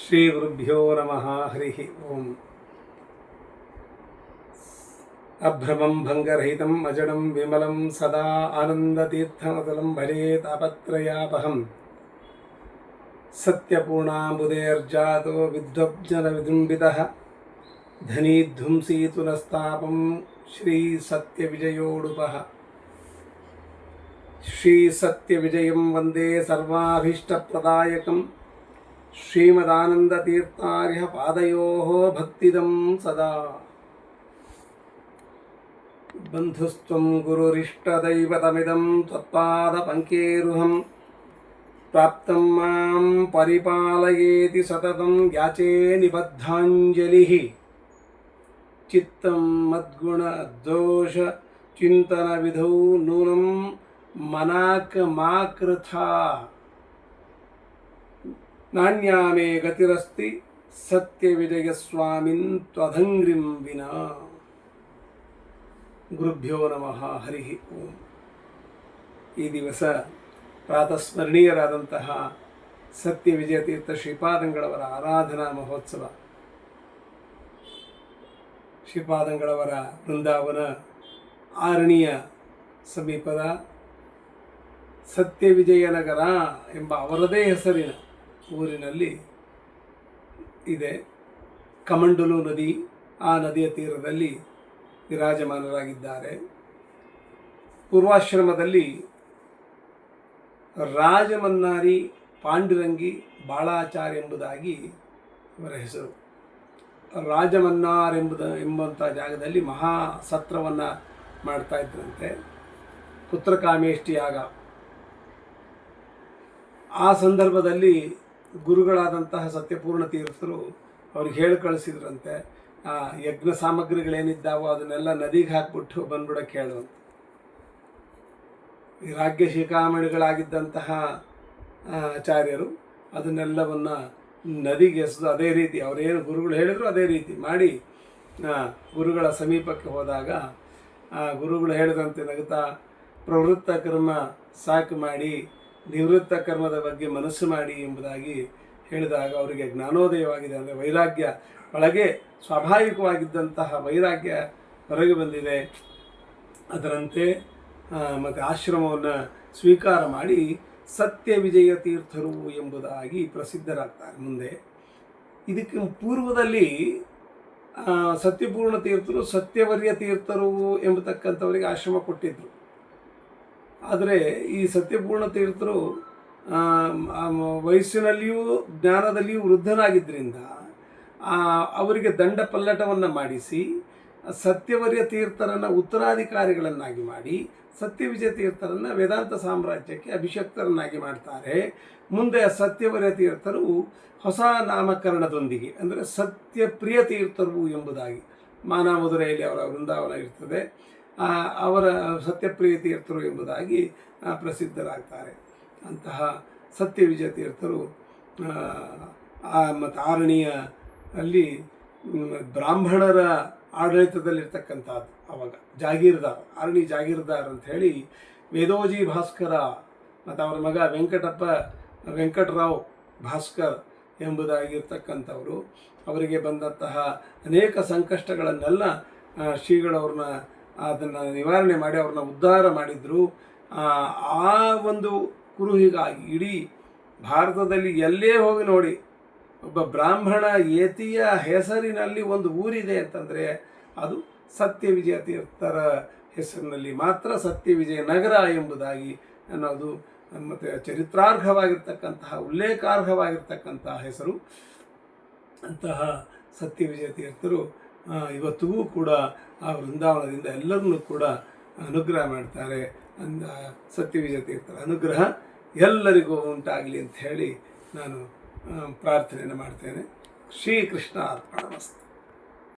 ಶ್ರೀ ಗುರುಭ್ಯೋ ನಮಃ. ಹರಿ ಓಂ. ಅಭ್ರಮಂ ಭಂಗರಹಿತಂ ಅಜಡಂ ವಿಮಲಂ ಸದಾ ಆನಂದತೀರ್ಥಮತಲಂ ಭಜೇ ತಾಪತ್ರಯಾಪಹಂ. ಸತ್ಯಪೂರ್ಣಾಂಬುದೇರ್ಜಾತೋ ವಿದ್ವಜ್ಜನ ವಿಜೃಂಭಿತಃ ಧನೀಧ್ವಂಸೀತು ನಸ್ತಾಪಂ ಶ್ರೀ ಸತ್ಯವಿಜಯೋಡುಪಃ. ಶ್ರೀ ಸತ್ಯವಿಜಯಂ ವಂದೇ ಸರ್ವಾಭೀಷ್ಟಪ್ರದಾಯಕಂ ಶ್ರೀಮದಾನಂದತೀರ್ಥಾರ್ಯ ಪಾದಯೋಃ ಭಕ್ತಿದಂ ಸದಾ. ಬಂಧುಸ್ತ್ವಂ ಗುರುರಿಷ್ಟದೈವತಮಿದಂ ತ್ವತ್ಪಾದಪಂಕೇರುಹಂ ಪ್ರಾಪ್ತಂ ಮಾಂ ಪರಿಪಾಲಯೇತಿ ಸತತಂ ಯಾಚೇ ನಿಬದ್ಧಾಂಜಲಿಃ. ಚಿತ್ತಂ ಮದ್ಗುಣದೋಷ ಚಿಂತನ ವಿಧೌ ನೂನಂ ಮನಾಕ್ ಮಾಕೃಥಾ ನಾಣ್ಯಾಮೇ ಗತಿರಸ್ತಿ ಸತ್ಯವಿಜಯಸ್ವಾಮಿನ್ ತ್ವದಂಗ್ರಿಂ ವಿನಾ. ಗುರುಭ್ಯೋ ನಮಃ. ಹರಿ ಓಂ. ಈ ದಿವಸ ಪ್ರಾತಸ್ಮರಣೀಯರಾದಂತಹ ಸತ್ಯವಿಜಯತೀರ್ಥ ಶ್ರೀಪಾದಂಗಳವರ ಆರಾಧನಾ ಮಹೋತ್ಸವ. ಶ್ರೀಪಾದಂಗಳವರ ವೃಂದಾವನ ಆರಣಿಯ ಸಮೀಪದ ಸತ್ಯವಿಜಯನಗರ ಎಂಬ ಅವರದೇ ಹೆಸರಿನ ಊರಿನಲ್ಲಿ ಇದೆ. ಕಮಂಡಲು ನದಿ, ಆ ನದಿಯ ತೀರದಲ್ಲಿ ವಿರಾಜಮಾನರಾಗಿದ್ದಾರೆ. ಪೂರ್ವಾಶ್ರಮದಲ್ಲಿ ರಾಜಮನ್ನಾರಿ ಪಾಂಡುರಂಗಿ ಬಾಳಾಚಾರ್ಯ ಎಂಬುದಾಗಿ ಇವರ ಹೆಸರು. ರಾಜಮನ್ನಾರ್ ಎಂಬಂಥ ಜಾಗದಲ್ಲಿ ಮಹಾ ಸತ್ರವನ್ನು ಮಾಡ್ತಾ ಇದ್ರಂತೆ, ಪುತ್ರಕಾಮೇಷ್ಟಿ ಯಾಗ. ಆ ಸಂದರ್ಭದಲ್ಲಿ ಗುರುಗಳಾದಂತಹ ಸತ್ಯಪೂರ್ಣ ತೀರ್ಥರು ಅವ್ರಿಗೆ ಹೇಳಿ ಕಳಿಸಿದ್ರಂತೆ, ಯಜ್ಞ ಸಾಮಗ್ರಿಗಳೇನಿದ್ದಾವೋ ಅದನ್ನೆಲ್ಲ ನದಿಗೆ ಹಾಕ್ಬಿಟ್ಟು ಬಂದ್ಬಿಡಕ್ಕೆ ಹೇಳುವಂತ. ವೈರಾಗ್ಯ ಶಿಖಾಮಣಿಗಳಾಗಿದ್ದಂತಹ ಆಚಾರ್ಯರು ಅದನ್ನೆಲ್ಲವನ್ನು ನದಿಗೆ ಎಸೆದು ಅದೇ ರೀತಿ ಅವರೇನು ಗುರುಗಳು ಹೇಳಿದ್ರು ಅದೇ ರೀತಿ ಮಾಡಿ ಗುರುಗಳ ಸಮೀಪಕ್ಕೆ ಹೋದಾಗ ಗುರುಗಳು ಹೇಳಿದಂತೆ ನಗುತ್ತಾ ಪ್ರವೃತ್ತ ಕರ್ಮ ಸಾಕು ಮಾಡಿ ನಿವೃತ್ತ ಕರ್ಮದ ಬಗ್ಗೆ ಮನಸ್ಸು ಮಾಡಿ ಎಂಬುದಾಗಿ ಹೇಳಿದಾಗ ಅವರಿಗೆ ಜ್ಞಾನೋದಯವಾಗಿದೆ. ಅಂದರೆ ವೈರಾಗ್ಯ ಒಳಗೆ ಸ್ವಾಭಾವಿಕವಾಗಿದ್ದಂತಹ ವೈರಾಗ್ಯ ಹೊರಗೆ ಬಂದಿದೆ. ಅದರಂತೆ ಮತ್ತು ಆಶ್ರಮವನ್ನು ಸ್ವೀಕಾರ ಮಾಡಿ ಸತ್ಯವಿಜಯ ತೀರ್ಥರು ಎಂಬುದಾಗಿ ಪ್ರಸಿದ್ಧರಾಗ್ತಾರೆ. ಮುಂದೆ ಇದಕ್ಕೆ ಪೂರ್ವದಲ್ಲಿ ಸತ್ಯಪೂರ್ಣ ತೀರ್ಥರು ಸತ್ಯವರ್ಯ ತೀರ್ಥರು ಎಂಬತಕ್ಕಂಥವರಿಗೆ ಆಶ್ರಮ ಕೊಟ್ಟಿದ್ದರು. ಆದರೆ ಈ ಸತ್ಯಪೂರ್ಣ ತೀರ್ಥರು ವಯಸ್ಸಿನಲ್ಲಿಯೂ ಜ್ಞಾನದಲ್ಲಿಯೂ ವೃದ್ಧನಾಗಿದ್ದರಿಂದ ಅವರಿಗೆ ದಂಡ ಪಲ್ಲಟವನ್ನು ಮಾಡಿಸಿ ಸತ್ಯವರ್ಯ ತೀರ್ಥರನ್ನು ಉತ್ತರಾಧಿಕಾರಿಗಳನ್ನಾಗಿ ಮಾಡಿ ಸತ್ಯವಿಜಯ ತೀರ್ಥರನ್ನು ವೇದಾಂತ ಸಾಮ್ರಾಜ್ಯಕ್ಕೆ ಅಭಿಷಕ್ತರನ್ನಾಗಿ ಮಾಡ್ತಾರೆ. ಮುಂದೆ ಸತ್ಯವರ್ಯ ತೀರ್ಥರು ಹೊಸ ನಾಮಕರಣದೊಂದಿಗೆ ಅಂದರೆ ಸತ್ಯಪ್ರಿಯ ತೀರ್ಥರು ಎಂಬುದಾಗಿ ಮಾನಾಮಧುರೆಯಲ್ಲಿ ಅವರ ವೃಂದಾವನ ಇರ್ತದೆ, ಅವರ ಸತ್ಯಪ್ರಿಯ ತೀರ್ಥರು ಎಂಬುದಾಗಿ ಪ್ರಸಿದ್ಧರಾಗ್ತಾರೆ. ಅಂತಹ ಸತ್ಯವಿಜಯ ತೀರ್ಥರು ಮತ್ತು ಆರಣಿಯ ಅಲ್ಲಿ ಬ್ರಾಹ್ಮಣರ ಆಡಳಿತದಲ್ಲಿರ್ತಕ್ಕಂಥದ್ದು. ಅವಾಗ ಜಾಗೀರ್ದಾರ್, ಆರಣಿ ಜಾಗೀರ್ದಾರ್ ಅಂಥೇಳಿ ವೇದೋಜಿ ಭಾಸ್ಕರ ಮತ್ತು ಅವರ ಮಗ ವೆಂಕಟರಾವ್ ಭಾಸ್ಕರ್ ಎಂಬುದಾಗಿರ್ತಕ್ಕಂಥವರು. ಅವರಿಗೆ ಬಂದಂತಹ ಅನೇಕ ಸಂಕಷ್ಟಗಳನ್ನೆಲ್ಲ ಶ್ರೀಗಳವ್ರನ್ನ ಅದನ್ನು ನಿವಾರಣೆ ಮಾಡಿ ಅವ್ರನ್ನ ಉದ್ಧಾರ ಮಾಡಿದರು. ಆ ಒಂದು ಕುರುಹಿಗಾಗಿ ಇಡೀ ಭಾರತದಲ್ಲಿ ಎಲ್ಲೇ ಹೋಗಿ ನೋಡಿ, ಒಬ್ಬ ಬ್ರಾಹ್ಮಣ ಯತಿಯ ಹೆಸರಿನಲ್ಲಿ ಒಂದು ಊರಿದೆ ಅಂತಂದರೆ ಅದು ಸತ್ಯವಿಜಯ ತೀರ್ಥರ ಹೆಸರಿನಲ್ಲಿ ಮಾತ್ರ ಸತ್ಯವಿಜಯ ನಗರ ಎಂಬುದಾಗಿ ಅನ್ನೋದು ಮತ್ತು ಚರಿತ್ರಾರ್ಹವಾಗಿರ್ತಕ್ಕಂತಹ ಉಲ್ಲೇಖಾರ್ಹವಾಗಿರ್ತಕ್ಕಂತಹ ಹೆಸರು. ಅಂತಹ ಸತ್ಯವಿಜಯ ತೀರ್ಥರು ಇವತ್ತಿಗೂ ಕೂಡ ಆ ವೃಂದಾವನದಿಂದ ಎಲ್ಲರನ್ನೂ ಕೂಡ ಅನುಗ್ರಹ ಮಾಡ್ತಾರೆ. ಸತ್ಯವಿಜಯ ತೀರ್ಥರ ಅನುಗ್ರಹ ಎಲ್ಲರಿಗೂ ಉಂಟಾಗಲಿ ಅಂತ ಹೇಳಿ ನಾನು ಪ್ರಾರ್ಥನೆಯನ್ನು ಮಾಡ್ತೇನೆ. ಶ್ರೀಕೃಷ್ಣ ಅರ್ಪಣಮಸ್ತು.